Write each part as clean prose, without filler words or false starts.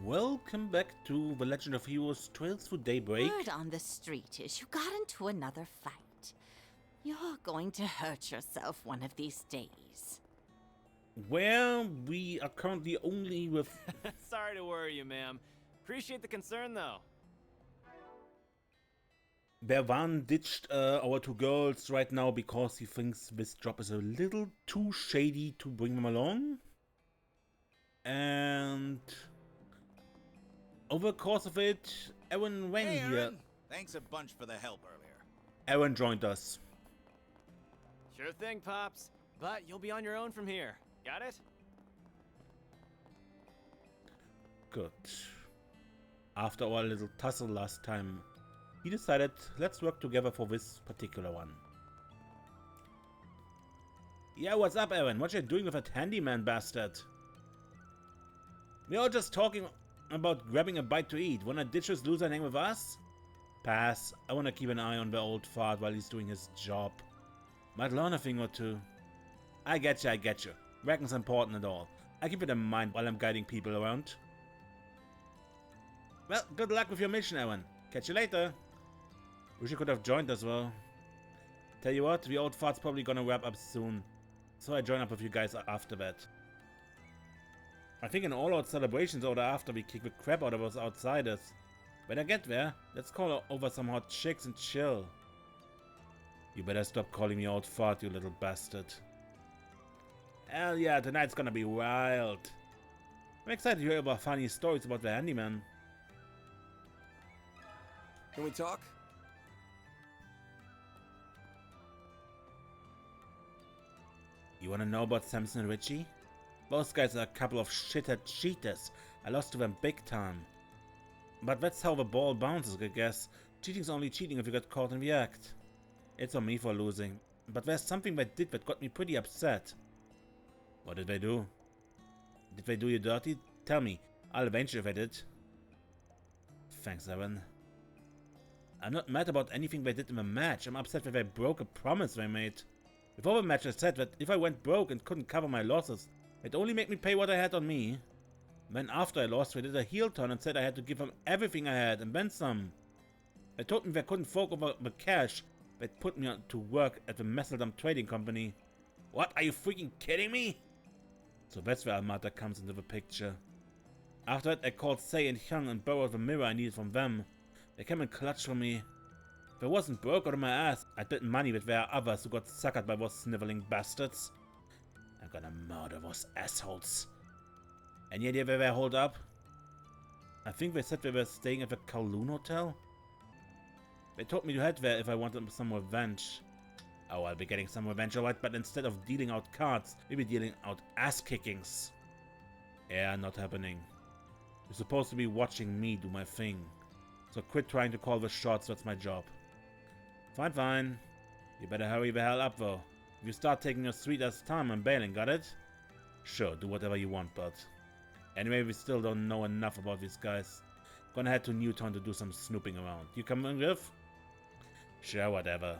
Welcome back to The Legend of Heroes Trails Through Daybreak. Word on the street is you got into another fight. You're going to hurt yourself one of these days. Where we are currently only with... Sorry to worry you, ma'am. Appreciate the concern, though. Berwan ditched our two girls right now because he thinks this job is a little too shady to bring them along. And... over the course of it, Aaron Weng Hey, here. Aaron. Thanks a bunch for the help earlier. Aaron joined us. Sure thing, Pops. But you'll be on your own from here. Got it? Good. After our little tussle last time, he decided, let's work together for this particular one. Yeah, what's up, Aaron? What you doing with that handyman bastard? We're all just talking about grabbing a bite to eat. Wanna ditch this loser and hang with us? Pass. I wanna keep an eye on the old fart while he's doing his job. Might learn a thing or two. I get you. Reckon's important and all. I keep it in mind while I'm guiding people around. Well, good luck with your mission, Aaron. Catch you later. Wish you could have joined as well. Tell you what, the old fart's probably gonna wrap up soon. So I join up with you guys after that. I think in all-out celebrations or after we kick the crap out of us outsiders. When I get there, let's call over some hot chicks and chill. You better stop calling me old fart, you little bastard. Hell yeah, tonight's gonna be wild. I'm excited to hear about funny stories about the handyman. Can we talk? You wanna know about Samson and Richie? Those guys are a couple of shithead cheaters. I lost to them big time. But that's how the ball bounces, I guess. Cheating's only cheating if you get caught in the act. It's on me for losing. But there's something they did that got me pretty upset. What did they do? Did they do you dirty? Tell me. I'll avenge you if I did. Thanks, Aaron. I'm not mad about anything they did in the match. I'm upset that they broke a promise they made. Before the match I said that if I went broke and couldn't cover my losses, it'd only make me pay what I had on me. Then after I lost, they did a heel turn and said I had to give them everything I had and then some. They told me they couldn't fork over the cash. They'd put me to work at the Messeldom Trading Company. What? Are you freaking kidding me? So that's where Almata comes into the picture. After that, I called Sei and Hyung and borrowed the mirror I needed from them. They came in clutch for me. If I wasn't broke out of my ass, I'd bet money that there are others who got suckered by those sniveling bastards. I'm gonna murder those assholes. Any idea where they hold up? I think they said they were staying at the Kowloon Hotel. They told me to head there if I wanted some revenge. Oh, I'll be getting some revenge alright, but instead of dealing out cards, we'll be dealing out ass-kickings. Yeah, not happening. You're supposed to be watching me do my thing. So quit trying to call the shots, that's my job. Fine. You better hurry the hell up though. If you start taking your sweet-ass time, I'm bailing, got it? Sure, do whatever you want, bud. Anyway, we still don't know enough about these guys. Gonna head to Newtown to do some snooping around. You coming with? Sure, whatever.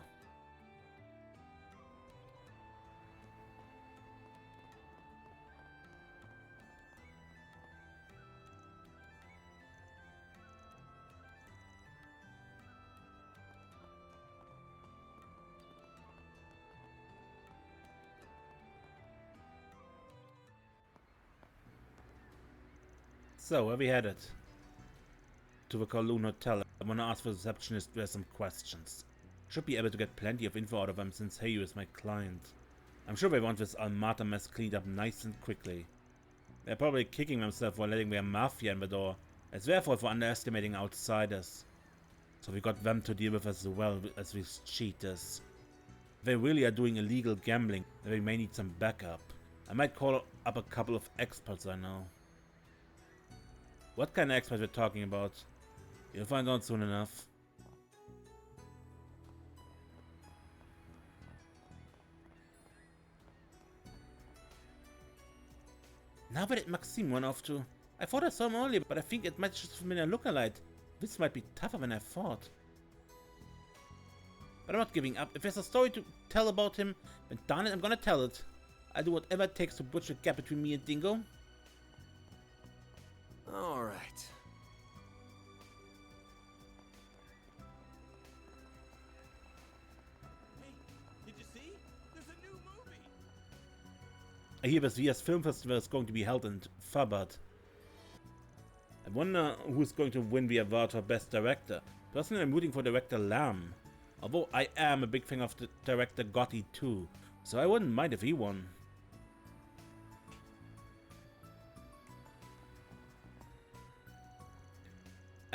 So, where we headed? To the Kowloon Hotel. I wanna ask the receptionist there some questions. Should be able to get plenty of info out of them since Heyu is my client. I'm sure they want this Almata mess cleaned up nice and quickly. They're probably kicking themselves for letting their mafia in the door. It's their fault for underestimating outsiders. So we got them to deal with as well as these cheaters. If they really are doing illegal gambling, then we may need some backup. I might call up a couple of experts I know. What kind of experts we're talking about? You'll find out soon enough. Now where did Maxime run off to? I thought I saw him earlier, but I think it might just have been a lookalike. This might be tougher than I thought. But I'm not giving up. If there's a story to tell about him, then darn it, I'm gonna tell it. I'll do whatever it takes to bridge the gap between me and Dingo. All All right. Hey, did you see? There's a new movie. I hear this year's film festival is going to be held in Fabad. I wonder who's going to win the award for Best Director. Personally, I'm rooting for director Lam. Although I am a big fan of the director Gotti too, so I wouldn't mind if he won.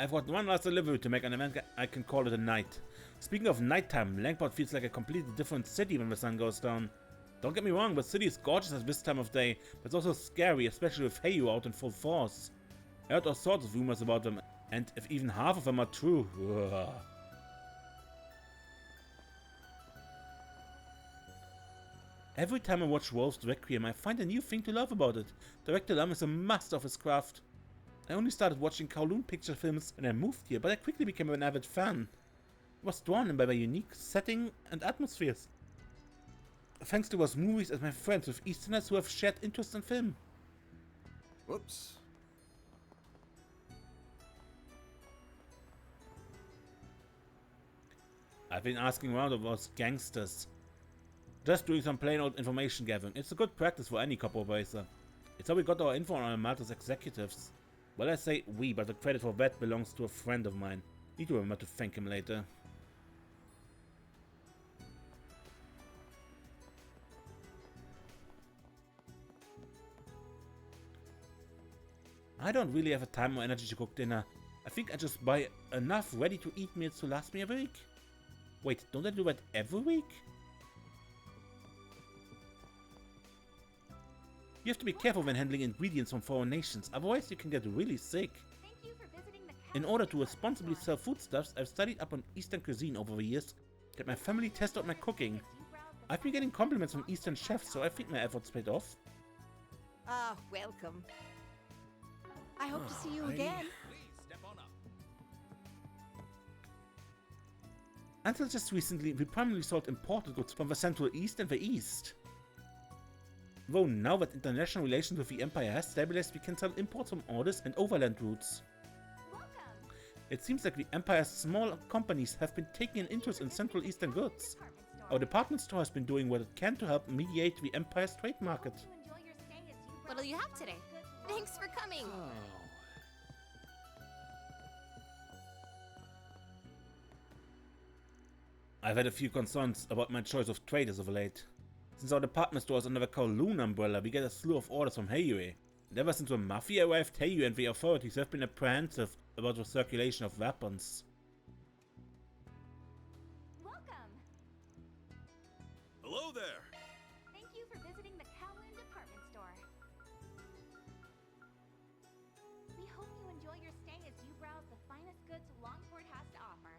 I've got one last delivery to make and then I can call it a night. Speaking of nighttime, Langport feels like a completely different city when the sun goes down. Don't get me wrong, the city is gorgeous at this time of day, but it's also scary, especially with Heiyu out in full force. I heard all sorts of rumors about them, and if even half of them are true... Ugh. Every time I watch Wolf's Requiem, I find a new thing to love about it. Director Lam is a master of his craft. I only started watching Kowloon picture films when I moved here, but I quickly became an avid fan. I was drawn in by their unique setting and atmospheres. Thanks to those movies and my friends with Easterners who have shared interest in film. Whoops. I've been asking around about those gangsters. Just doing some plain old information gathering. It's a good practice for any cop operator. It's how we got our info on Armada's executives. Well, I say we, but the credit for that belongs to a friend of mine. Need to remember to thank him later. I don't really have a time or energy to cook dinner. I think I just buy enough ready-to-eat meals to last me a week. Wait, don't I do that every week? You have to be careful when handling ingredients from foreign nations, otherwise you can get really sick. In order to responsibly sell foodstuffs, I've studied up on Eastern cuisine over the years, that my family test out my cooking. I've been getting compliments from Eastern chefs, so I think my efforts paid off. Ah, welcome. I hope to see you again. Please step on up. Until just recently, we primarily sold imported goods from the Central East and the East. Though now that international relations with the Empire has stabilized, we can sell imports from orders and overland routes. It seems like the Empire's small companies have been taking an interest in Central Eastern goods. Our department store has been doing what it can to help mediate the Empire's trade market. What'll you have today? Thanks for coming. I've had a few concerns about my choice of traders of late. Since our department store is under the Kowloon umbrella, we get a slew of orders from Heiyu. And ever since the Mafia arrived, Heiyu and the authorities have been apprehensive about the circulation of weapons. Welcome. Hello there. Thank you for visiting the Kowloon department store. We hope you enjoy your stay as you browse the finest goods Langport has to offer.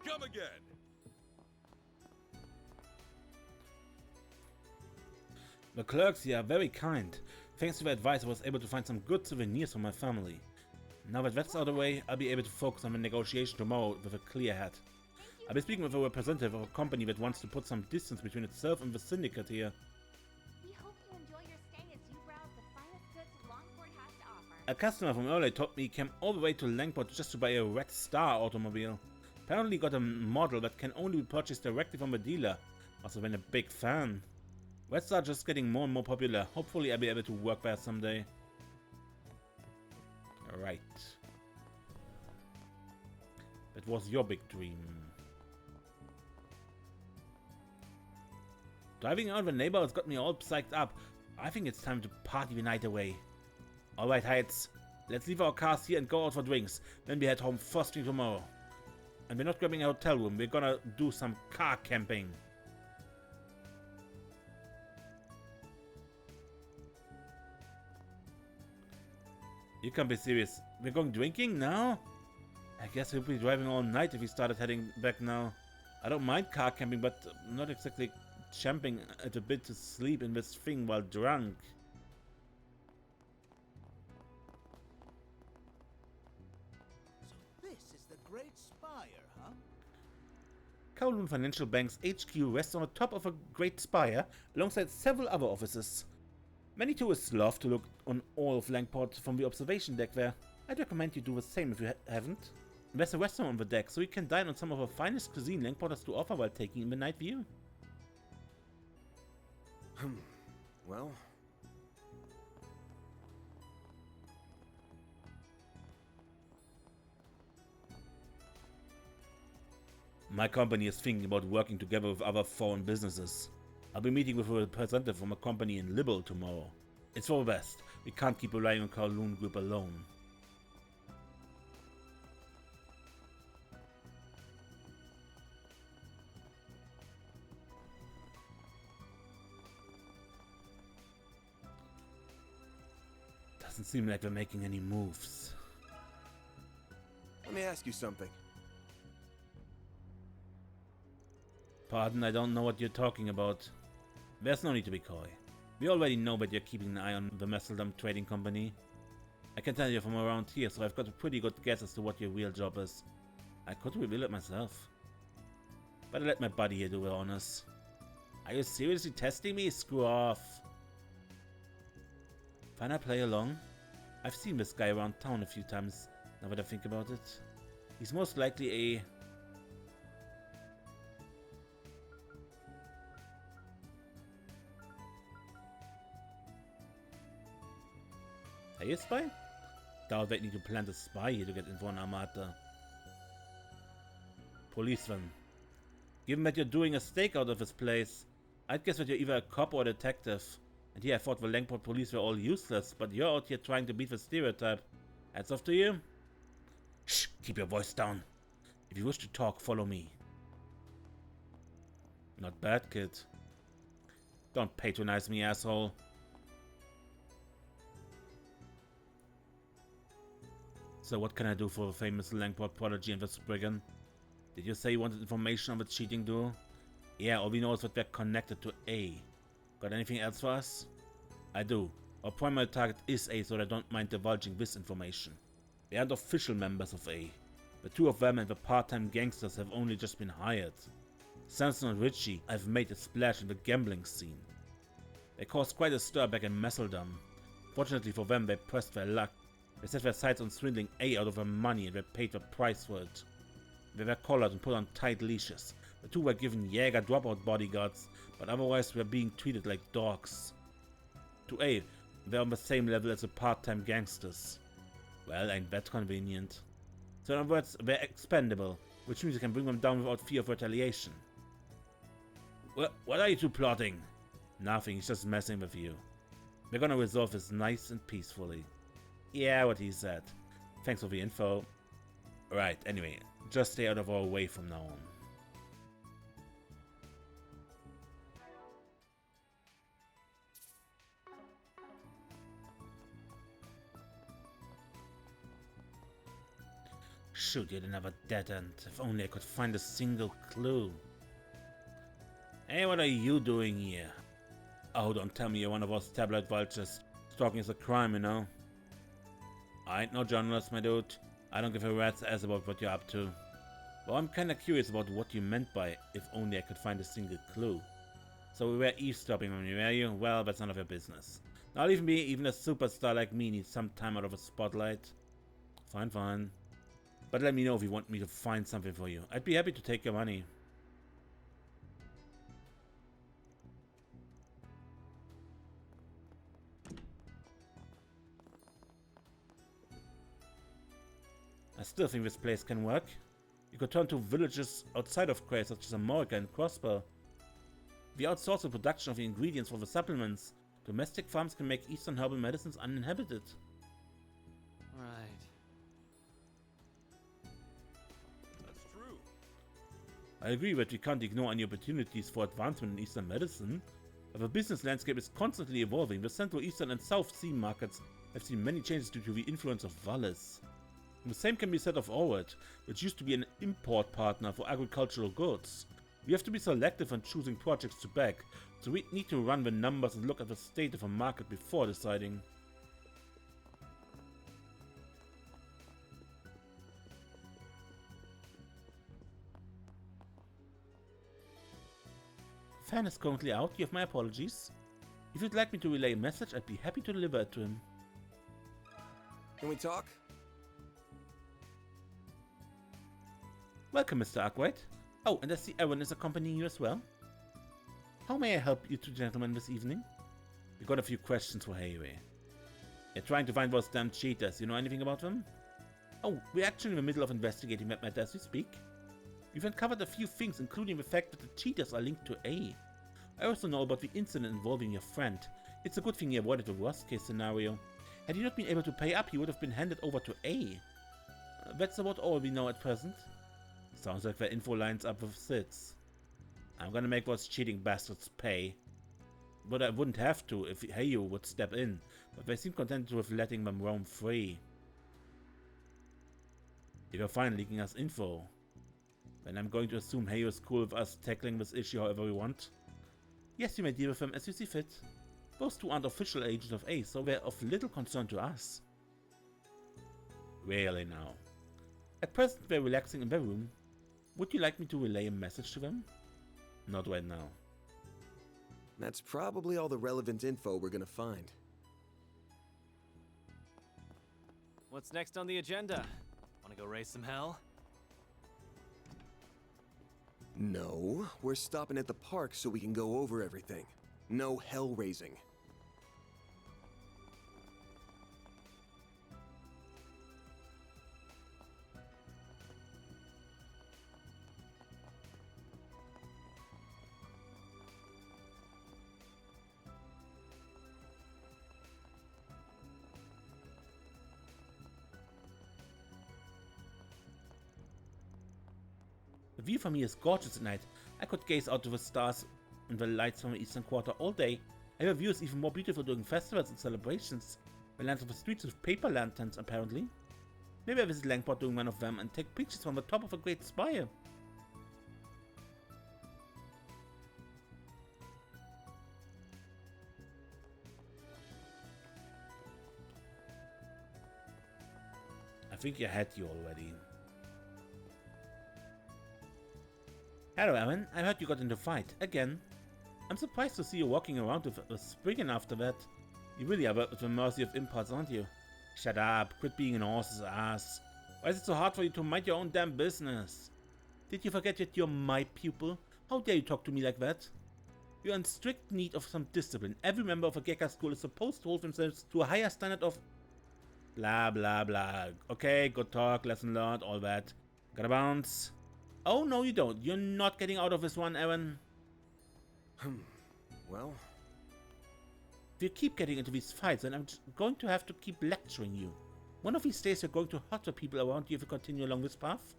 Come again. The clerks here are very kind. Thanks to their advice, I was able to find some good souvenirs for my family. Now that that's out of the way, I'll be able to focus on the negotiation tomorrow with a clear head. I'll be speaking with a representative of a company that wants to put some distance between itself and the syndicate here. We hope you enjoy your stay as you browse the finest goods Langport has to offer. A customer from earlier told me he came all the way to Langport just to buy a Red Star automobile. Apparently got a model that can only be purchased directly from a dealer. Also been a big fan. Red Star just getting more and more popular. Hopefully I'll be able to work there someday. Alright. That was your big dream. Driving out the neighborhood's got me all psyched up. I think it's time to party the night away. Alright, Heights. Let's leave our cars here and go out for drinks. Then we head home first thing tomorrow. And we're not grabbing a hotel room. We're gonna do some car camping. You can't be serious. We're going drinking now? I guess we'll be driving all night if we started heading back now. I don't mind car camping, but not exactly champing at a bit to sleep in this thing while drunk. So this is the Great Spire, huh? Kowloon Financial Bank's HQ rests on the top of a great spire alongside several other offices. Many tourists love to look on all of Langport from the observation deck there. I'd recommend you do the same if you haven't. There's a restaurant on the deck, so you can dine on some of the finest cuisine Langport has to offer while taking in the night view. Well... My company is thinking about working together with other foreign businesses. I'll be meeting with a representative from a company in Libel tomorrow. It's for the best. We can't keep relying on Kowloon Group alone. Doesn't seem like we're making any moves. Let me ask you something. Pardon, I don't know what you're talking about. There's no need to be coy. We already know that you're keeping an eye on the Messeldom Trading Company. I can tell you're from around here, so I've got a pretty good guess as to what your real job is. I could reveal it myself. But I let my buddy here do the honors. Are you seriously testing me? Screw off. Fine, I play along. I've seen this guy around town a few times, now that I think about it. He's most likely a... Are you a spy? Doubt they need to plant a spy here to get info on Armata. Policeman. Given that you're doing a stakeout of this place, I'd guess that you're either a cop or a detective. And here I thought the Langport police were all useless, but you're out here trying to beat the stereotype. Hats off to you. Shh, keep your voice down. If you wish to talk, follow me. Not bad, kid. Don't patronize me, asshole. So what can I do for the famous Langport prodigy and the Spriggan? Did you say you wanted information on the cheating duo? Yeah, all we know is that they're connected to A. Got anything else for us? I do. Our primary target is A, so I don't mind divulging this information. They aren't official members of A. The two of them and the part-time gangsters have only just been hired. Samson and Richie have made a splash in the gambling scene. They caused quite a stir back in Messeldom. Fortunately for them, they pressed their luck. They set their sights on swindling A out of their money and they paid the price for it. They were collared and put on tight leashes. The two were given Jäger dropout bodyguards, but otherwise were being treated like dogs. To A, they're on the same level as the part-time gangsters. Well, ain't that convenient. So in other words, they're expendable, which means you can bring them down without fear of retaliation. What are you two plotting? Nothing, he's just messing with you. We're gonna resolve this nice and peacefully. Yeah, what he said. Thanks for the info. Right, anyway, just stay out of our way from now on. Shoot, yet another dead end. If only I could find a single clue. Hey, what are you doing here? Oh, don't tell me you're one of those tabloid vultures. Stalking is a crime, you know. I ain't no journalist, my dude. I don't give a rat's ass about what you're up to. Well, I'm kinda curious about what you meant by, if only I could find a single clue. So we were eavesdropping on you, were you? Well, that's none of your business. Not even me, even a superstar like me needs some time out of a spotlight. Fine, fine. But let me know if you want me to find something for you. I'd be happy to take your money. I still think this place can work. You could turn to villages outside of Cray, such as Amorica and Crossbow. We outsource the production of the ingredients for the supplements. Domestic farms can make eastern herbal medicines uninhabited. Right. That's true. I agree that we can't ignore any opportunities for advancement in eastern medicine. But the business landscape is constantly evolving. The Central, Eastern and South Sea markets have seen many changes due to the influence of Valles. And the same can be said of Orward, which used to be an import partner for agricultural goods. We have to be selective when choosing projects to back, so we need to run the numbers and look at the state of a market before deciding. Fan is currently out, you have my apologies. If you'd like me to relay a message, I'd be happy to deliver it to him. Can we talk? Welcome, Mr. Arkwright. Oh, and I see Aaron is accompanying you as well. How may I help you two gentlemen this evening? We got a few questions for Hayway. They're trying to find those damn cheaters. You know anything about them? Oh, we're actually in the middle of investigating that matter as we speak. We've uncovered a few things, including the fact that the cheaters are linked to A. I also know about the incident involving your friend. It's a good thing he avoided the worst case scenario. Had he not been able to pay up, he would have been handed over to A. That's about all we know at present. Sounds like the info lines up with Sid's. I'm gonna make those cheating bastards pay. But I wouldn't have to if Hayu would step in, but they seem contented with letting them roam free. If you're fine leaking us info, then I'm going to assume Hayu is cool with us tackling this issue however we want. Yes, you may deal with them as you see fit. Those two aren't official agents of A, so they're of little concern to us. Really now. At present they're relaxing in their room. Would you like me to relay a message to them? Not right now. That's probably all the relevant info we're gonna find. What's next on the agenda? Wanna go raise some hell? No, we're stopping at the park so we can go over everything. No hell raising. The view from here is gorgeous at night. I could gaze out to the stars and the lights from the eastern quarter all day. And the view is even more beautiful during festivals and celebrations. We land on the streets with paper lanterns, apparently. Maybe I visit Langport during one of them and take pictures from the top of a great spire. I think I had you already. Hello, Aaron. I heard you got into a fight. Again. I'm surprised to see you walking around with a spring after that. You really are at the mercy of impulse, aren't you? Shut up. Quit being an horse's ass. Why is it so hard for you to mind your own damn business? Did you forget that you're my pupil? How dare you talk to me like that? You're in strict need of some discipline. Every member of a Gekka school is supposed to hold themselves to a higher standard of... blah blah blah. Okay, good talk, lesson learned, all that. Gotta bounce. Oh, no you don't. You're not getting out of this one, Aaron. Well... If you keep getting into these fights, then I'm going to have to keep lecturing you. One of these days you're going to hurt the people around you if you continue along this path.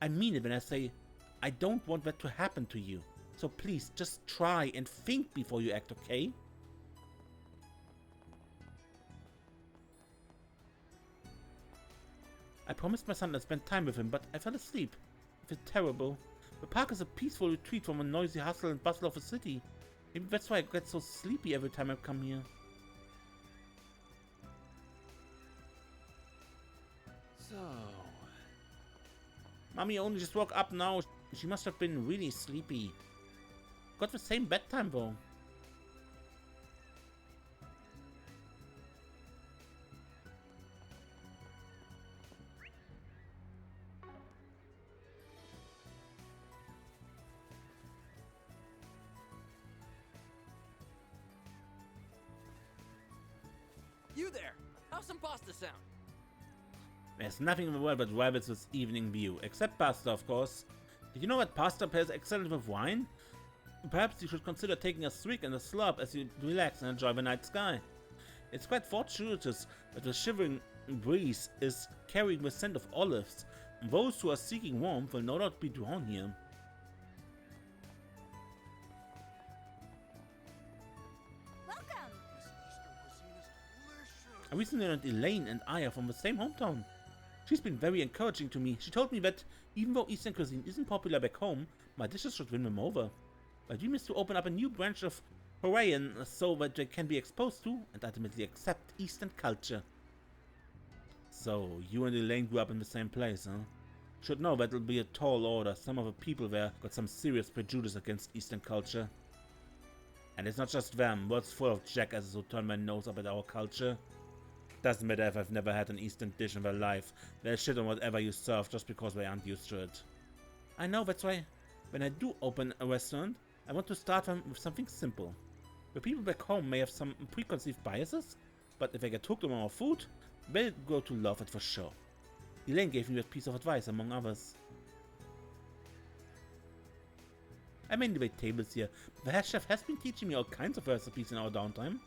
I mean it when I say I don't want that to happen to you. So please, just try and think before you act, okay? I promised my son I'd spend time with him, but I fell asleep. It's terrible. The park is a peaceful retreat from the noisy hustle and bustle of a city. Maybe that's why I get so sleepy every time I come here. So... Mommy only just woke up now. She must have been really sleepy. Got the same bedtime though. You there! How's some pasta sound? There's nothing in the world that rivals this evening view, except pasta, of course. Did you know that pasta pairs excellent with wine? Perhaps you should consider taking a swig and a slurp as you relax and enjoy the night sky. It's quite fortuitous that the shivering breeze is carrying the scent of olives. Those who are seeking warmth will no doubt be drawn here. Welcome! I recently learned Elaine and I are from the same hometown. She's been very encouraging to me. She told me that even though Eastern cuisine isn't popular back home, my dishes should win them over. My dream is to open up a new branch of Hawaiian so that they can be exposed to and ultimately accept Eastern culture. So, you and Elaine grew up in the same place, huh? should know that it'll be a tall order. Some of the people there got some serious prejudice against Eastern culture. And it's not just them, world's full of jackasses who turn their nose up at our culture. Doesn't matter if I've never had an Eastern dish in their life, they'll shit on whatever you serve just because they aren't used to it. I know, that's why when I do open a restaurant, I want to start them with something simple. The people back home may have some preconceived biases, but if they get hooked on our food, they'll grow to love it for sure. Elaine gave me that piece of advice, among others. I mean, the wait tables here. The head chef has been teaching me all kinds of recipes in our downtime.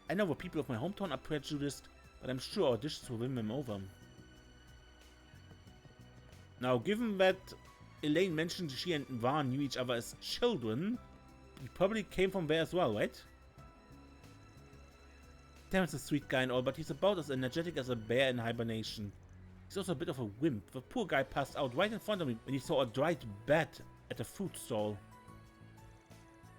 I know the people of my hometown are prejudiced, but I'm sure our dishes will win them over. Now, given that Elaine mentioned she and Van knew each other as children, he probably came from there as well, right? Terrence's a sweet guy and all, but he's about as energetic as a bear in hibernation. He's also a bit of a wimp. The poor guy passed out right in front of me when he saw a dried bat at a food stall.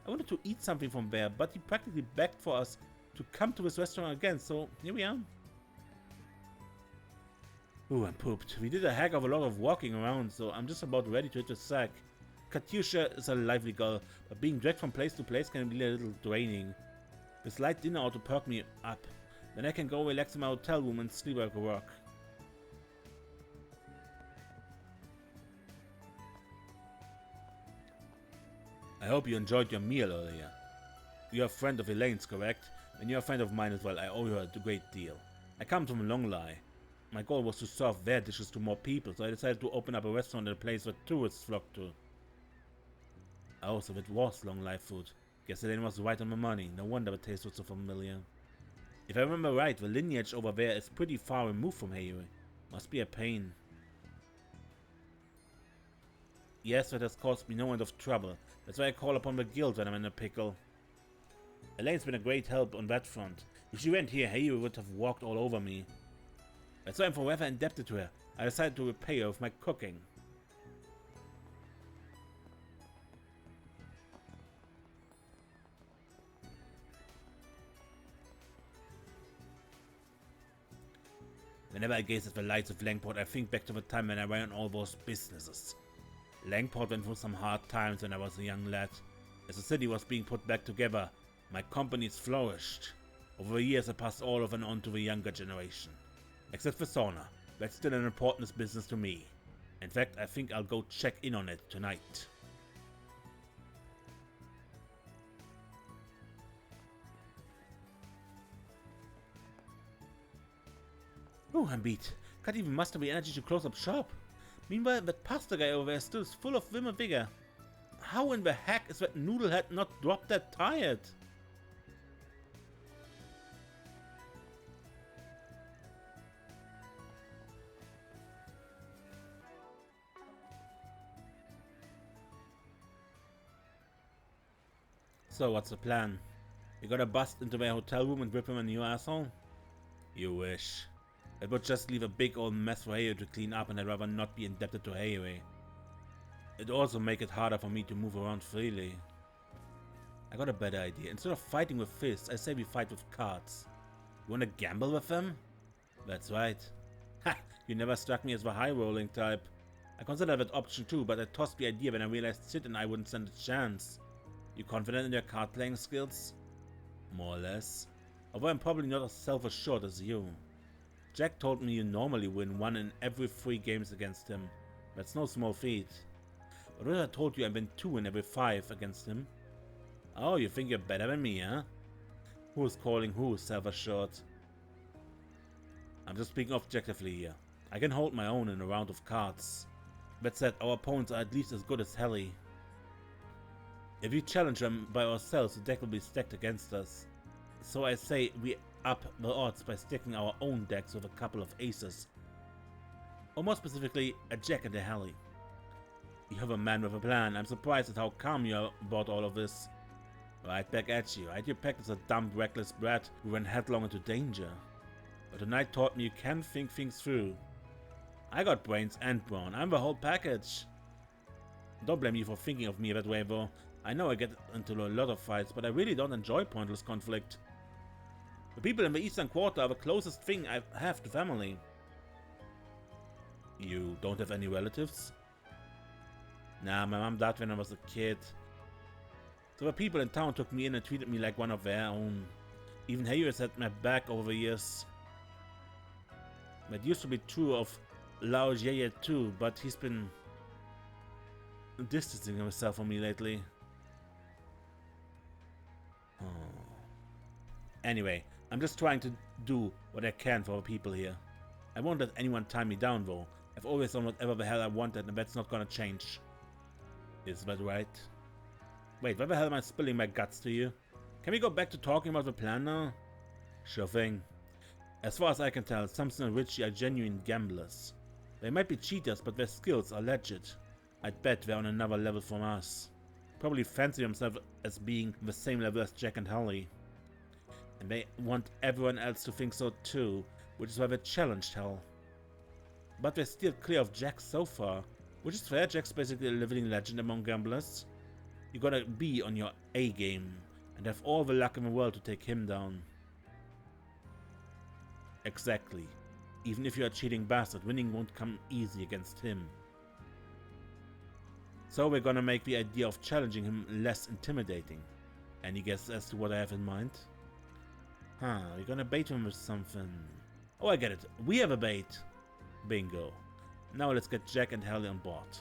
I wanted to eat something from there, but he practically begged for us to come to this restaurant again, so here we are. Ooh, I'm pooped. We did a heck of a lot of walking around, so I'm just about ready to hit the sack. Katyusha is a lively girl, but being dragged from place to place can be a little draining. This light dinner ought to perk me up. Then I can go relax in my hotel room and sleep like a rock. I hope you enjoyed your meal earlier. You're a friend of Elaine's, correct? And you're a friend of mine as well. I owe her a great deal. I come from Longlai. My goal was to serve their dishes to more people, so I decided to open up a restaurant at a place where tourists flock to. Oh, so it was Longlai food. Guess Elaine was right on the money. No wonder the taste was so familiar. If I remember right, the lineage over there is pretty far removed from Heioi. Must be a pain. Yes, that has caused me no end of trouble. That's why I call upon the guild when I'm in a pickle. Elaine's been a great help on that front. If she went here, Heioi would have walked all over me. That's why I'm forever indebted to her. I decided to repay her with my cooking. Whenever I gaze at the lights of Langport, I think back to the time when I ran all those businesses. Langport went through some hard times when I was a young lad. As the city was being put back together, my companies flourished. Over the years I passed all of them on to the younger generation. Except for sauna, that's still an important business to me. In fact, I think I'll go check in on it tonight. Oh, I'm beat. Can't even muster the energy to close up shop. Meanwhile, that pasta guy over there still is full of vim and vigor. How in the heck is that noodlehead not drop dead tired? So, what's the plan? You gotta bust into their hotel room and rip him a new asshole? You wish. It would just leave a big old mess for Heioi to clean up, and I'd rather not be indebted to Heioi. It'd also make it harder for me to move around freely. I got a better idea. Instead of fighting with fists, I say we fight with cards. You wanna gamble with them? That's right. Ha! You never struck me as the high-rolling type. I considered that option too, but I tossed the idea when I realized Sid and I wouldn't stand a chance. You confident in your card-playing skills? More or less. Although I'm probably not as self-assured as you. Jack told me you normally win 1 in every 3 games against him. That's no small feat. But what if I told you I win 2 in every 5 against him? Oh, you think you're better than me, huh? Who's calling who self-assured? I'm just speaking objectively here. I can hold my own in a round of cards. That said, our opponents are at least as good as Helly. If we challenge them by ourselves, the deck will be stacked against us. So I say we up the odds by stacking our own decks with a couple of aces. Or more specifically, a jack and a Helly. You have a man with a plan. I'm surprised at how calm you are about all of this. Right back at you. I had you pegged as a dumb, reckless brat who ran headlong into danger. But tonight taught me you can think things through. I got brains and brawn. I'm the whole package. Don't blame me for thinking of me that way though. I know I get into a lot of fights, but I really don't enjoy pointless conflict. The people in the Eastern Quarter are the closest thing I have to family. You don't have any relatives? Nah, my mom died when I was a kid. So the people in town took me in and treated me like one of their own. Even Harry has had my back over the years. That used to be true of TLoH too, but he's been distancing himself from me lately. Oh. Anyway, I'm just trying to do what I can for the people here. I won't let anyone tie me down though. I've always done whatever the hell I wanted and that's not gonna change. Is that right? Wait, why the hell am I spilling my guts to you? Can we go back to talking about the plan now? Sure thing. As far as I can tell, Samson and Richie are genuine gamblers. They might be cheaters, but their skills are legit. I'd bet they're on another level from us. Probably fancy themselves as being the same level as Jack and Holly. And they want everyone else to think so too, which is why they challenged Hal. But they're still clear of Jack so far, which is fair. Jack's basically a living legend among gamblers. You gotta be on your A game and have all the luck in the world to take him down. Exactly. Even if you're a cheating bastard, winning won't come easy against him. So we're gonna make the idea of challenging him less intimidating. Any guess as to what I have in mind? Huh, we're gonna bait him with something. Oh, I get it. We have a bait. Bingo. Now let's get Jack and Holly on board.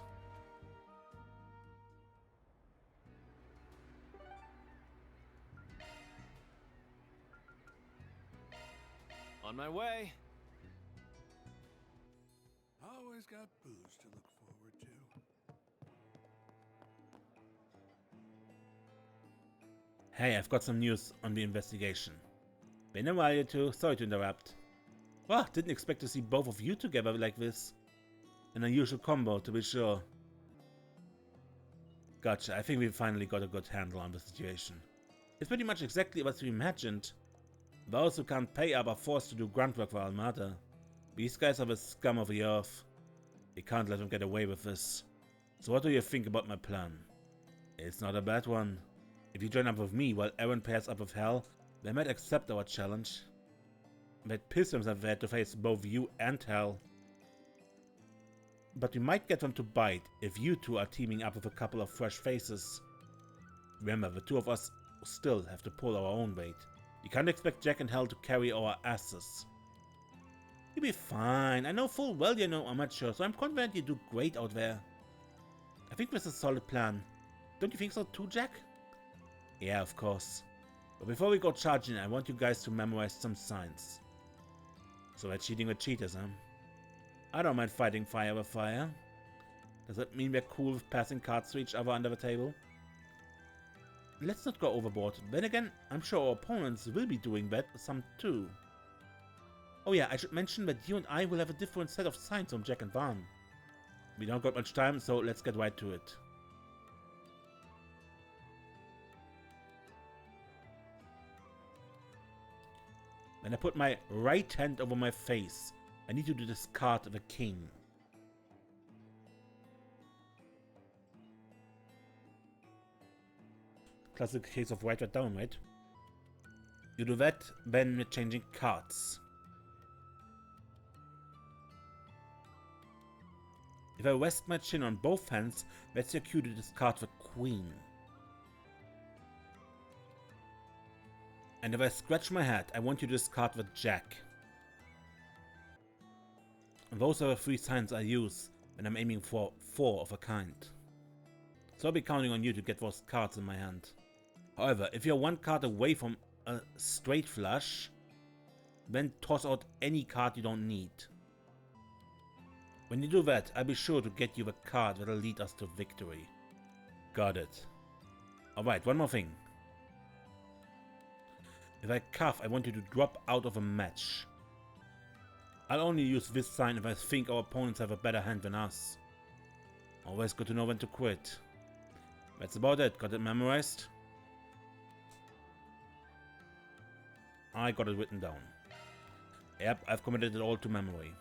On my way. Always got booze to look forward to. Hey, I've got some news on the investigation. Been a while, you two. Sorry to interrupt. Well, didn't expect to see both of you together like this. An unusual combo, to be sure. Gotcha, I think we finally got a good handle on the situation. It's pretty much exactly what we imagined. Those who can't pay up are forced to do grunt work for Almata. These guys are the scum of the earth. We can't let them get away with this. So what do you think about my plan? It's not a bad one. If you join up with me while Aaron pairs up with Hal, they might accept our challenge. They'd piss themselves they had to face both you and Hal. But we might get them to bite if you two are teaming up with a couple of fresh faces. Remember, the two of us still have to pull our own weight. You can't expect Jack and Hal to carry our asses. You'll be fine. I know full well you're no amateur, so I'm confident you do great out there. I think this is a solid plan. Don't you think so too, Jack? Yeah, of course. But before we go charging, I want you guys to memorize some signs. So we're cheating with cheaters, huh? I don't mind fighting fire with fire. Does that mean we're cool with passing cards to each other under the table? Let's not go overboard. Then again, I'm sure our opponents will be doing that some too. Oh yeah, I should mention that you and I will have a different set of signs from Jack and Vaughn. We don't got much time, so let's get right to it. When I put my right hand over my face, I need you to discard the king. Classic case of write that down, right? You do that, then we're changing cards. If I rest my chin on both hands, that's your cue to discard the queen. And if I scratch my head, I want you to discard the jack. And those are the three signs I use when I'm aiming for 4 of a kind. So I'll be counting on you to get those cards in my hand. However, if you're one card away from a straight flush, then toss out any card you don't need. When you do that, I'll be sure to get you the card that'll lead us to victory. Got it. Alright, one more thing. If I cuff, I want you to drop out of a match. I'll only use this sign if I think our opponents have a better hand than us. Always good to know when to quit. That's about it. Got it memorized? I got it written down. Yep, I've committed it all to memory.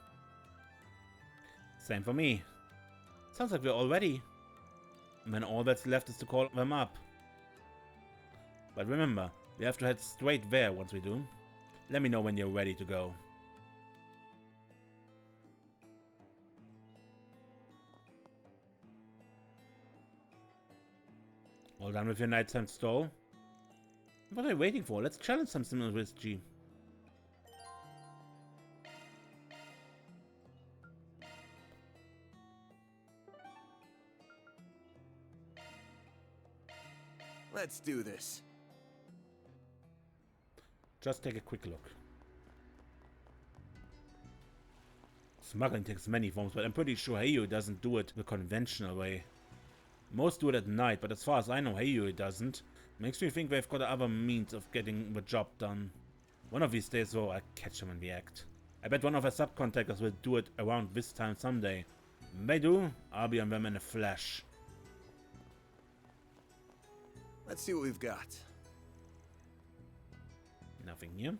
Same for me. Sounds like we're all ready. And then all that's left is to call them up. But remember, we have to head straight there once we do. Let me know when you're ready to go. All done with your nighttime stroll? What are you waiting for? Let's challenge something with G. Let's do this. Just take a quick look. Smuggling takes many forms, but I'm pretty sure Heyu doesn't do it the conventional way. Most do it at night, but as far as I know, Heyu doesn't. Makes me think they've got other means of getting the job done. One of these days, though, I'll catch them in the act. I bet one of our subcontractors will do it around this time someday. When they do, I'll be on them in a flash. Let's see what we've got. Nothing here.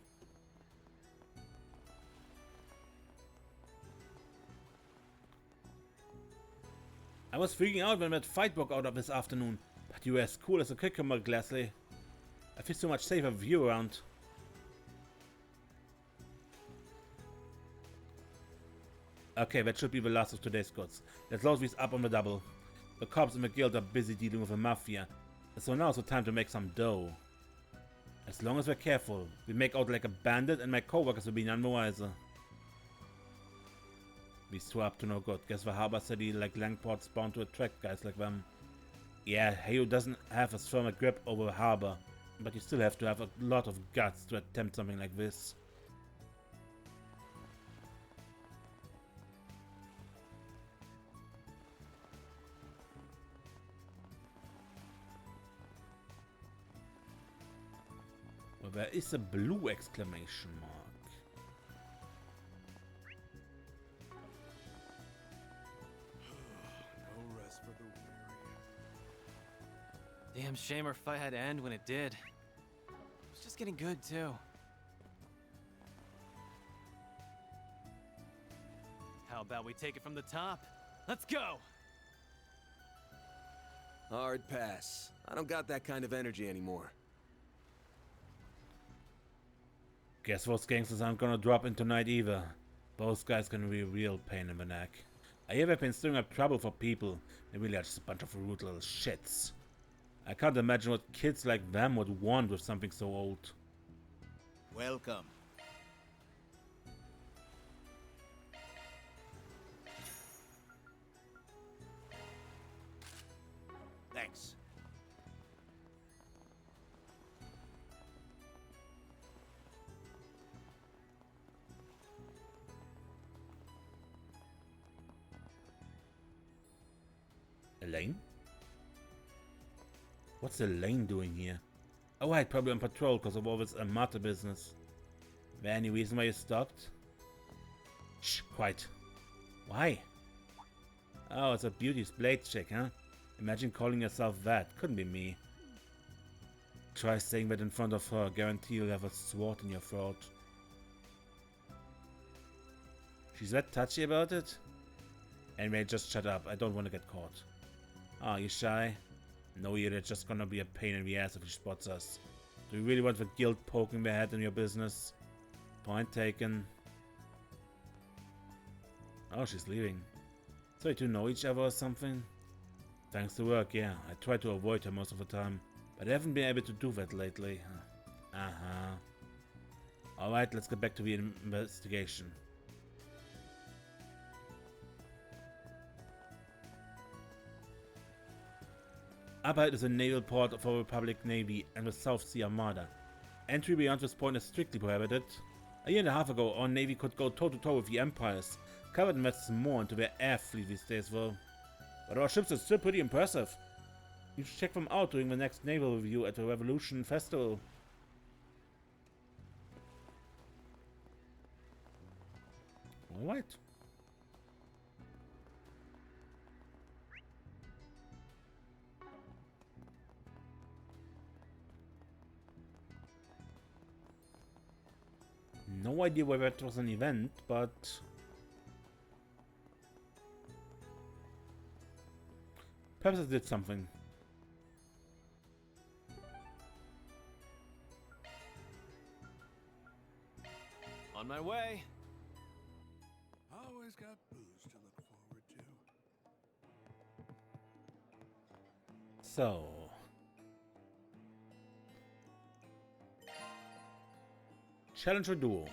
I was freaking out when that fight broke out of this afternoon, but you were as cool as a cucumber, Glasley. I feel so much safer with you around. Okay, that should be the last of today's goods. Let's load these up on the double. The cops in the guild are busy dealing with the mafia, so now's the time to make some dough. As long as we're careful, we make out like a bandit and my co-workers will be none the wiser. These two are up to no good. Guess the harbor city like Langport's bound to attract guys like them. Yeah, Heyu doesn't have as firm a grip over the harbor, but you still have to have a lot of guts to attempt something like this. Well, there is a blue exclamation mark. No rest for the weary. Damn shame our fight had to end when it did. It was just getting good, too. How about we take it from the top? Let's go! Hard pass. I don't got that kind of energy anymore. Guess those gangsters aren't gonna drop in tonight either. Those guys gonna be a real pain in the neck. I hear they've been stirring up trouble for people. They really are just a bunch of rude little shits. I can't imagine what kids like them would want with something so old. Welcome. Thanks. Elaine? What's Elaine doing here? Oh right, probably on patrol because of all this Amata business. There any reason why you stopped? Shh, quiet. Why? Oh, it's a beauty's blade chick, huh? Imagine calling yourself that. Couldn't be me. Try saying that in front of her. Guarantee you'll have a sword in your throat. She's that touchy about it? Anyway, just shut up. I don't want to get caught. Ah, you shy? No, you're just gonna be a pain in the ass if she spots us. Do you really want the guild poking their head in your business? Point taken. Oh, she's leaving. So you two know each other or something? Thanks to work, yeah. I try to avoid her most of the time, but I haven't been able to do that lately. Alright, let's get back to the investigation. Arbeit is a naval port for the Republic Navy and the South Sea Armada. Entry beyond this point is strictly prohibited. A year and a half ago, our Navy could go toe-to-toe with the Empires. Covered invests more into their air fleet these days, though. But our ships are still pretty impressive. You should check them out during the next naval review at the Revolution Festival. Alright. No idea whether it was an event, but perhaps it did something. On my way. Always got booze to look forward to. So, Challenge for duo.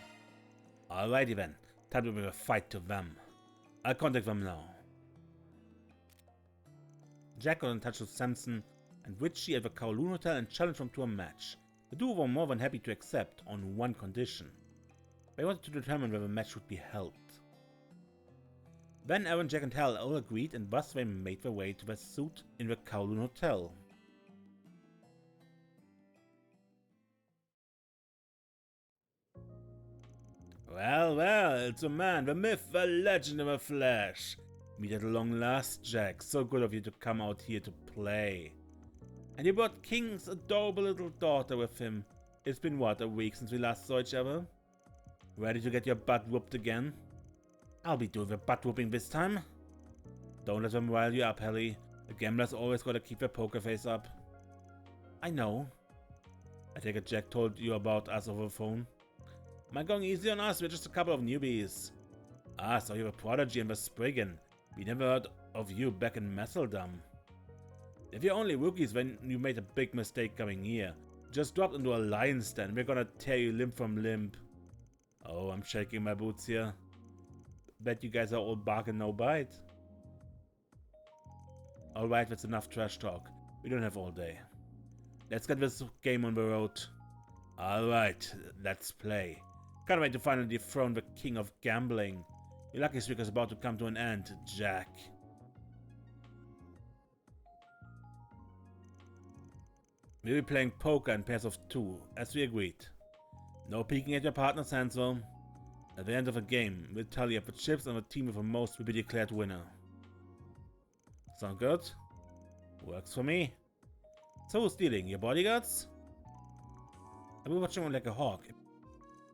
Alrighty then, time to bring a fight to them. I'll contact them now. Jack got in touch with Samson and Richie at the Kowloon Hotel and challenged them to a match. The duo were more than happy to accept on one condition. They wanted to determine where the match would be held. Then Aaron, Jack and Hal all agreed and thus they made their way to their suite in the Kowloon Hotel. Well, well, it's a man, the myth, the legend in the flesh. Meet at long last, Jack. So good of you to come out here to play. And you brought King's adorable little daughter with him. It's been what, a week since we last saw each other? Ready to get your butt whooped again? I'll be doing the butt whooping this time. Don't let them rile you up, Helly. The gamblers always gotta keep their poker face up. I know. I take it Jack told you about us over the phone. Am I going easy on us? We're just a couple of newbies. Ah, so you're a prodigy and the Spriggan. We never heard of you back in Messeldom. If you're only rookies, then you made a big mistake coming here. Just dropped into a lion's den. We're gonna tear you limb from limb. Oh, I'm shaking my boots here. Bet you guys are all bark and no bite. Alright, that's enough trash talk. We don't have all day. Let's get this game on the road. Alright, let's play. Can't wait to finally dethrone the king of gambling. Your lucky streak is about to come to an end, Jack. We'll be playing poker in pairs of 2, as we agreed. No peeking at your partner's hands though. At the end of the game, we'll tally up the chips and the team with the most will be declared winner. Sound good? Works for me. So who's stealing? Your bodyguards? I'll be watching them like a hawk.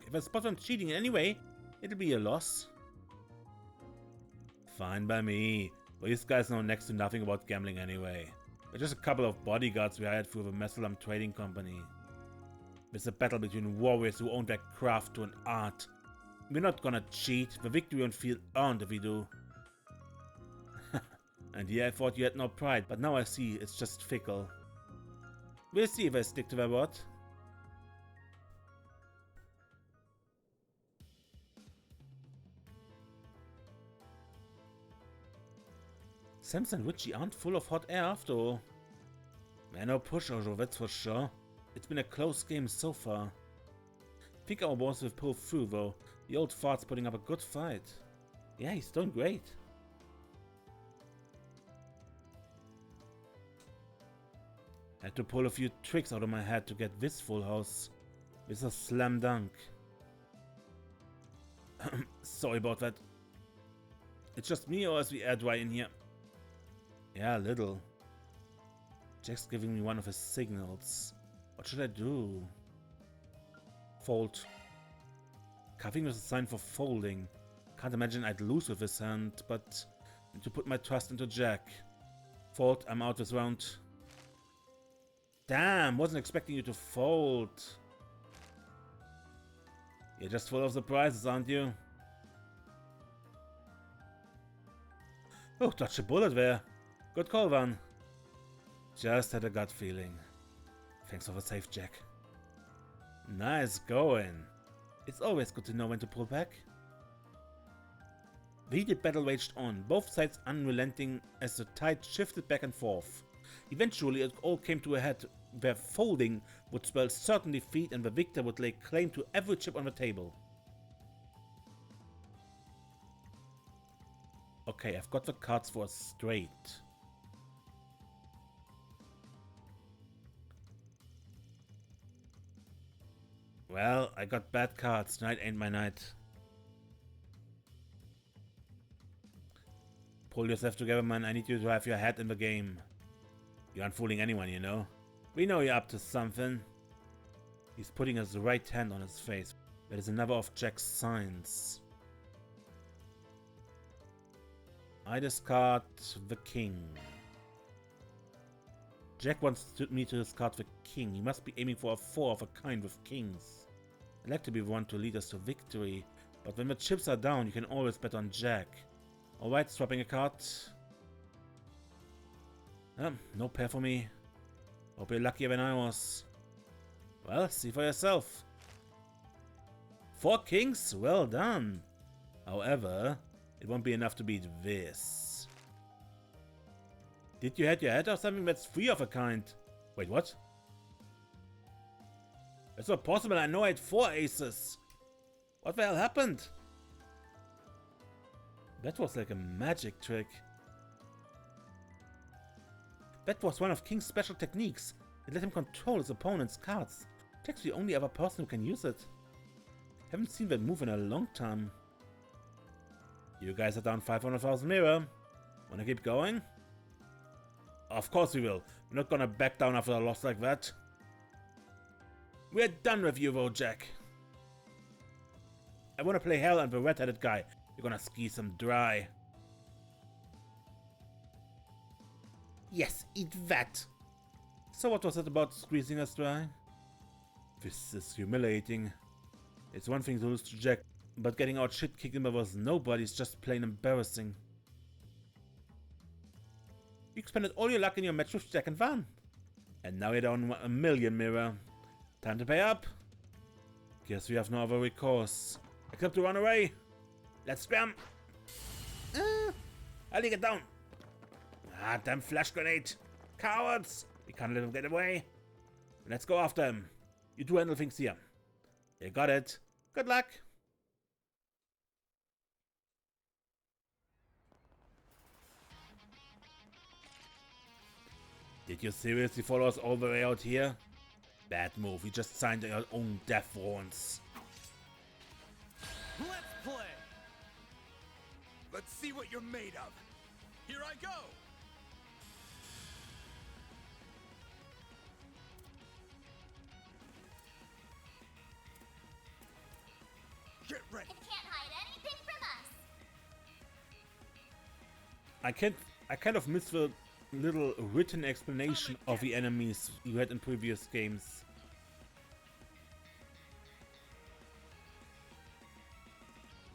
If I spot them cheating in any way, it'll be a loss. Fine by me. But these guys know next to nothing about gambling anyway. They're just a couple of bodyguards we hired through the Messeldom Trading Company. It's a battle between warriors who own their craft to an art. We're not gonna cheat. The victory won't feel earned if we do. And yeah, I thought you had no pride, but now I see it's just fickle. We'll see if I stick to their word. Samson and Richie aren't full of hot air after all. Man, no pushover, that's for sure. It's been a close game so far. Think our boss will pull through though. The old fart's putting up a good fight. Yeah, he's doing great. Had to pull a few tricks out of my head to get this full house. It's a slam dunk. Sorry about that. It's just me or is we air dry in here? Yeah, a little. Jack's giving me one of his signals. What should I do? Fold. Cuffing was a sign for folding. Can't imagine I'd lose with his hand, but I need to put my trust into Jack. Fold, I'm out this round. Damn, wasn't expecting you to fold. You're just full of surprises, aren't you? Oh, dodged a bullet there. Good call, Van. Just had a gut feeling. Thanks for the save, Jack. Nice going. It's always good to know when to pull back. The heated battle raged on, both sides unrelenting as the tide shifted back and forth. Eventually it all came to a head where folding would spell certain defeat and the victor would lay claim to every chip on the table. Okay, I've got the cards for a straight. Well, I got bad cards. Tonight ain't my night. Pull yourself together, man. I need you to have your head in the game. You aren't fooling anyone, you know. We know you're up to something. He's putting his right hand on his face. That is another of Jack's signs. I discard the king. Jack wants me to discard the king. He must be aiming for a 4 of a kind with kings. I'd like to be the one to lead us to victory, but when the chips are down, you can always bet on Jack. Alright, swapping a card. No pair for me. Hope you're luckier than I was. Well, see for yourself. 4 kings? Well done. However, it won't be enough to beat this. Did you hit your head or something? That's 3 of a kind. Wait, what? That's not possible. I know I had 4 aces. What the hell happened? That was like a magic trick. That was one of King's special techniques. It let him control his opponent's cards. Tech's the only other person who can use it. Haven't seen that move in a long time. You guys are down 500,000 mirror. Wanna keep going? Of course we will. We're not gonna back down after a loss like that. We're done with you, Jack. I wanna play Hell and the red-headed guy. You're gonna squeeze him dry. Yes, eat that. So what was it about squeezing us dry? This is humiliating. It's one thing to lose to Jack, but getting out shit kicked in by was nobody's just plain embarrassing. You expended all your luck in your match with Jack and Van. And now you're down 1,000,000 mirror. Time to pay up. Guess we have no other recourse. Except to run away. Let's scram. I'll get down. Ah, damn flash grenade. Cowards. We can't let him get away. Let's go after him. You two handle things here. You got it. Good luck. Did you seriously follow us all the way out here? Bad move. You just signed your own death warrants. Let's play! Let's see what you're made of. Here I go! Get ready. It can't hide anything from us. I kind of miss the little written explanation of the enemies you had in previous games.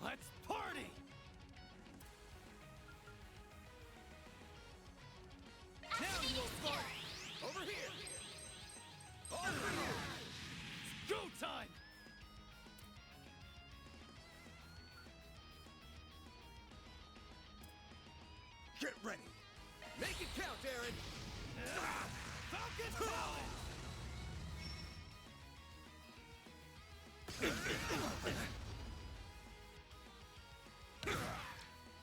Let's party! Now you will fight! Over here! Over here! It's go time! Get ready. Make it count, Aaron! Falcon Talon!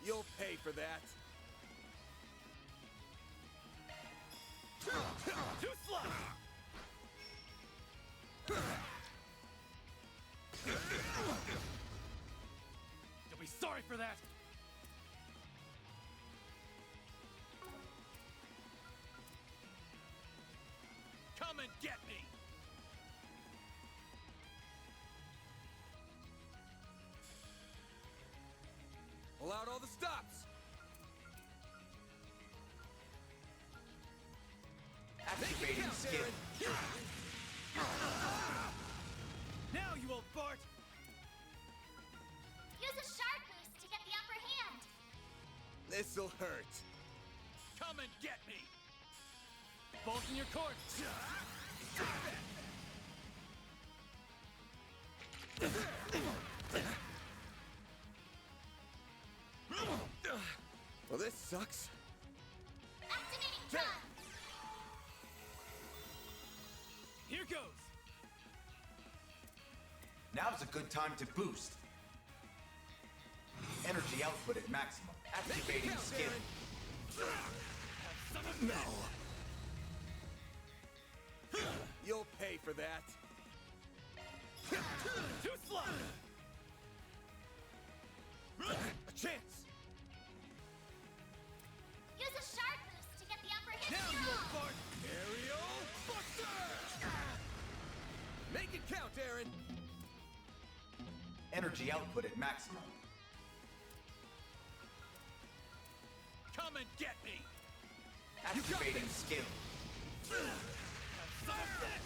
You'll pay for that. Too slow! You'll be sorry for that! Come and get me! Pull out all the stops. Activating skill. Now you old fart! Use a shark boost to get the upper hand. This'll hurt. Come and get me! Balls in your court! Well, this sucks. Activating trap. Here goes! Now's a good time to boost. Energy output at maximum. Activating count, skill. No. You'll pay for that. Too slow! A chance. Use a shark boost to get the upper hand. Now you old fart! Aerial Buster. Make it count, Aaron! Energy output at maximum. Come and get me! Activating skill. Some of this!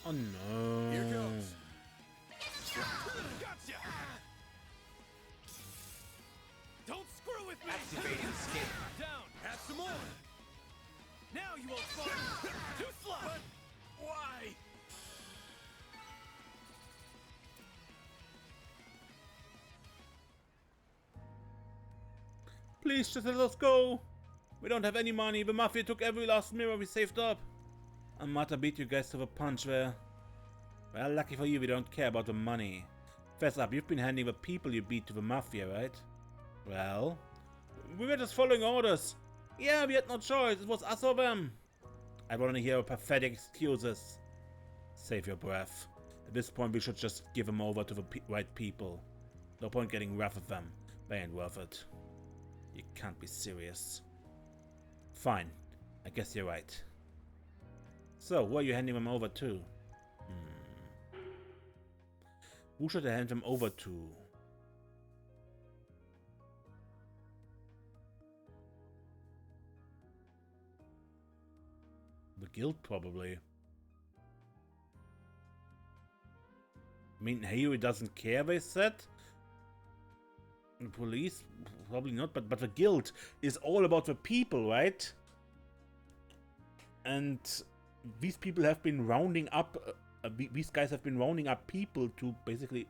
Oh no. Here goes. Gotcha! Don't screw with me! Activating skill. Down! Have some more. Now you old fart! Too slow! Please just let us go. We don't have any money. The Mafia took every last mirror we saved up. And Mata beat you guys to the punch there. Well, lucky for you, we don't care about the money. Fess up, you've been handing the people you beat to the Mafia, right? Well, we were just following orders. Yeah, we had no choice. It was us or them. I don't want to hear pathetic excuses. Save your breath. At this point, we should just give them over to the right people. No point getting rough with them. They ain't worth it. You can't be serious. Fine. I guess you're right. So, who are you handing them over to? Who should I hand them over to? The guild, probably. I mean, Hayu doesn't care, they said? The police? Probably not, but the guild is all about the people, right? And these people have been rounding up, these guys have been rounding up people to basically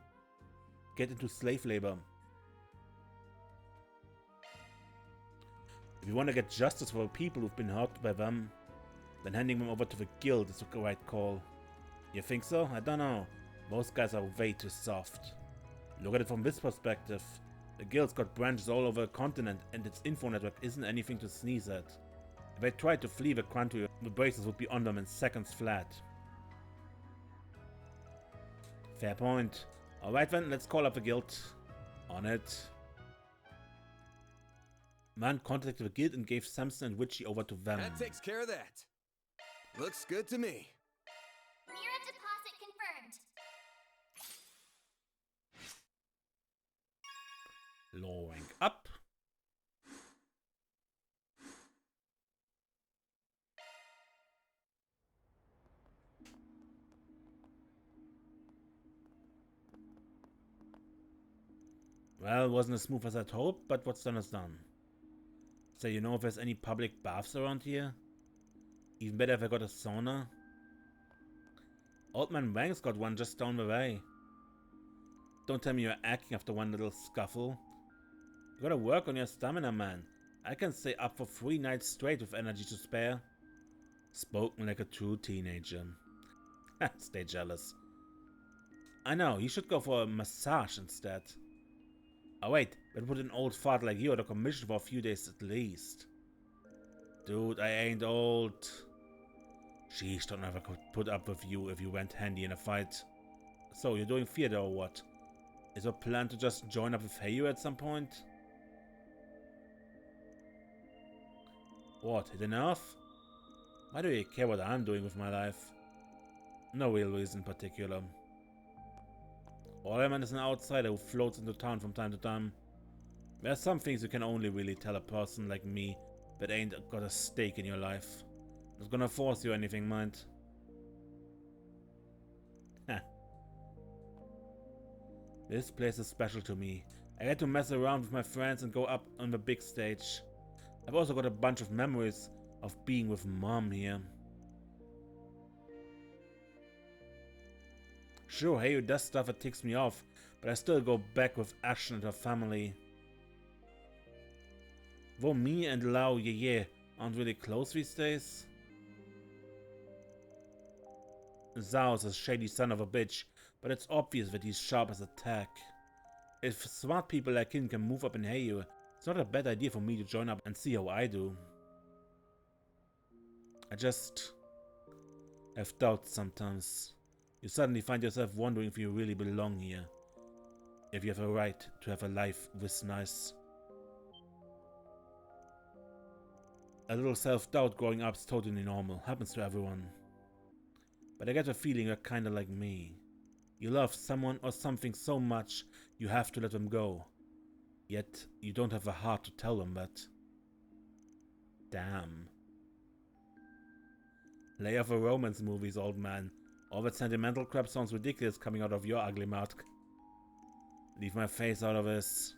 get into slave labor. If you want to get justice for the people who've been hurt by them, then handing them over to the guild is the right call. You think so? I don't know. Most guys are way too soft. Look at it from this perspective. The guild's got branches all over the continent and its info network isn't anything to sneeze at. If they tried to flee the country, the braces would be on them in seconds flat. Fair point. Alright then, let's call up the guild. On it. Man contacted the guild and gave Samson and Witchy over to them. That takes care of that. Looks good to me. Mirror deposit confirmed. Lowering up. Well, wasn't as smooth as I'd hoped, but what's done is done. So you know if there's any public baths around here? Even better if I got a sauna. Old man Wang's got one just down the way. Don't tell me you're acting after one little scuffle. You gotta work on your stamina, man. I can stay up for 3 nights straight with energy to spare. Spoken like a true teenager. Stay jealous. I know, you should go for a massage instead. Oh wait, but put an old fart like you on a commission for a few days at least. Dude, I ain't old. Sheesh, don't ever put up with you if you went handy in a fight. So, you're doing theater or what? Is your plan to just join up with Hayu at some point? What, hit enough? Why do you care what I'm doing with my life? No real reason in particular. All I'm is an outsider who floats into town from time to time. There are some things you can only really tell a person like me that ain't got a stake in your life. Not gonna force you or anything, mind. This place is special to me. I get to mess around with my friends and go up on the big stage. I've also got a bunch of memories of being with Mom here. Sure, Hayu does stuff that ticks me off, but I still go back with Ashen and her family. Though me and Lao Ye aren't really close these days. Zhao's a shady son of a bitch, but it's obvious that he's sharp as a tack. If smart people like him can move up in Hayu, it's not a bad idea for me to join up and see how I do. I just have doubts sometimes. You suddenly find yourself wondering if you really belong here. If you have a right to have a life this nice. A little self-doubt growing up is totally normal. Happens to everyone. But I get the feeling you're kinda like me. You love someone or something so much you have to let them go. Yet you don't have the heart to tell them that. Damn. Lay off the romance movies, old man. All that sentimental crap sounds ridiculous coming out of your ugly mouth. Leave my face out of this.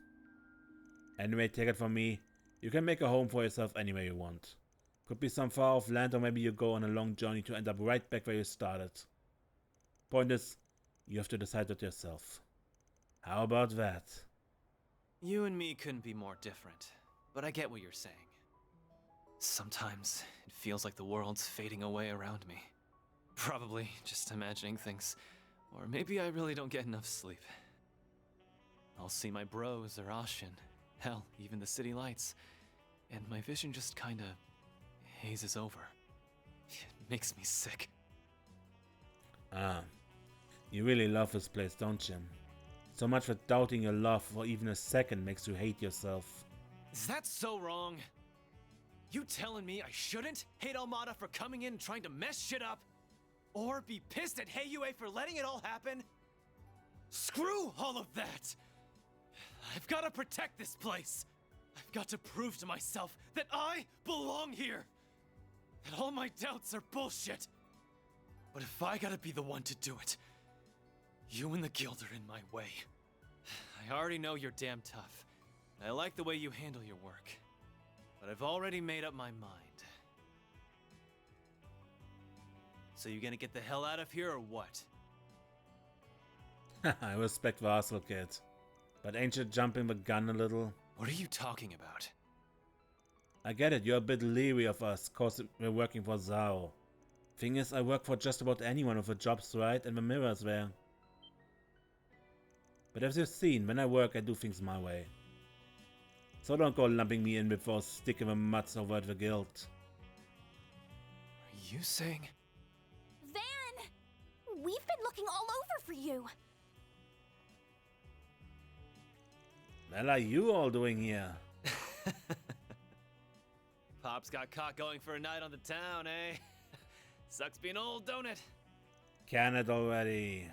Anyway, take it from me. You can make a home for yourself anywhere you want. Could be some far off land, or maybe you go on a long journey to end up right back where you started. Point is, you have to decide that yourself. How about that? You and me couldn't be more different. but I get what you're saying. Sometimes it feels like the world's fading away around me. Probably just imagining things, or maybe I really don't get enough sleep. I'll see my bros or Ashin, hell, even the city lights, and my vision just kinda hazes over. It makes me sick. Ah, you really love this place, don't you? So much that doubting your love for even a second makes you hate yourself. Is that so wrong? You telling me I shouldn't hate Almada for coming in and trying to mess shit up? Or be pissed at Heiyue for letting it all happen? Screw all of that! I've got to protect this place. I've got to prove to myself that I belong here. That all my doubts are bullshit. But if I gotta be the one to do it, you and the guild are in my way. I already know you're damn tough. And I like the way you handle your work. But I've already made up my mind. So you gonna get the hell out of here or what? I respect the hustle, kid. But ain't you jumping the gun a little? What are you talking about? I get it, you're a bit leery of us, cause we're working for Zao. Thing is, I work for just about anyone with the job's right and the mirror's there. But as you've seen, when I work, I do things my way. So don't go lumping me in with those stick in the mutts over at the guild. Are you saying? Van! We've been looking all over for you. The hell are you all doing here? Pop's got caught going for a night on the town, eh? Sucks being old, don't it? Can it already?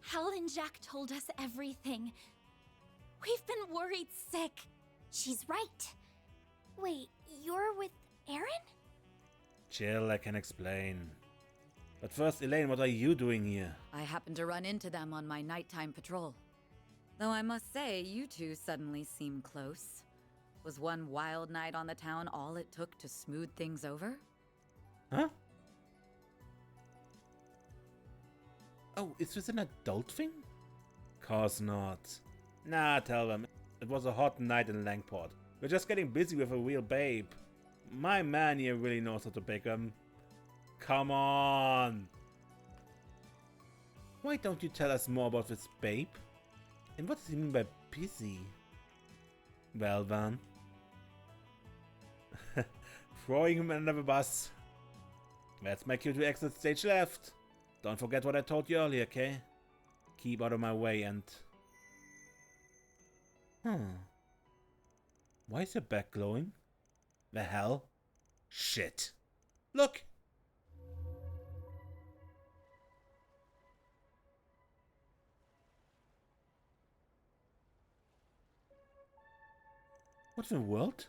Hal and Jack told us everything. We've been worried sick. She's right. Wait, you're with Aaron? Chill, I can explain. But first, Elaine, what are you doing here? I happened to run into them on my nighttime patrol. Though I must say, you two suddenly seem close. Was one wild night on the town all it took to smooth things over? Huh? Oh, is this an adult thing? Course not. Nah, tell them. It was a hot night in Langport. We're just getting busy with a real babe. My man here really knows how to pick 'em. Come on! Why don't you tell us more about this babe? And what does he mean by busy? Well then. Throwing him under the bus. That's my cue to exit stage left. Don't forget what I told you earlier, okay? Keep out of my way and... Why is your back glowing? The hell? Shit. Look! What in the world?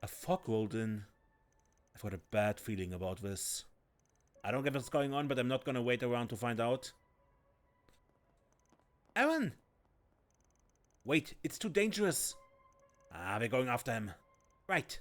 A fog rolled in. I've got a bad feeling about this. I don't get what's going on, but I'm not gonna wait around to find out. Aaron! Wait, it's too dangerous. Ah, we're going after him. Right.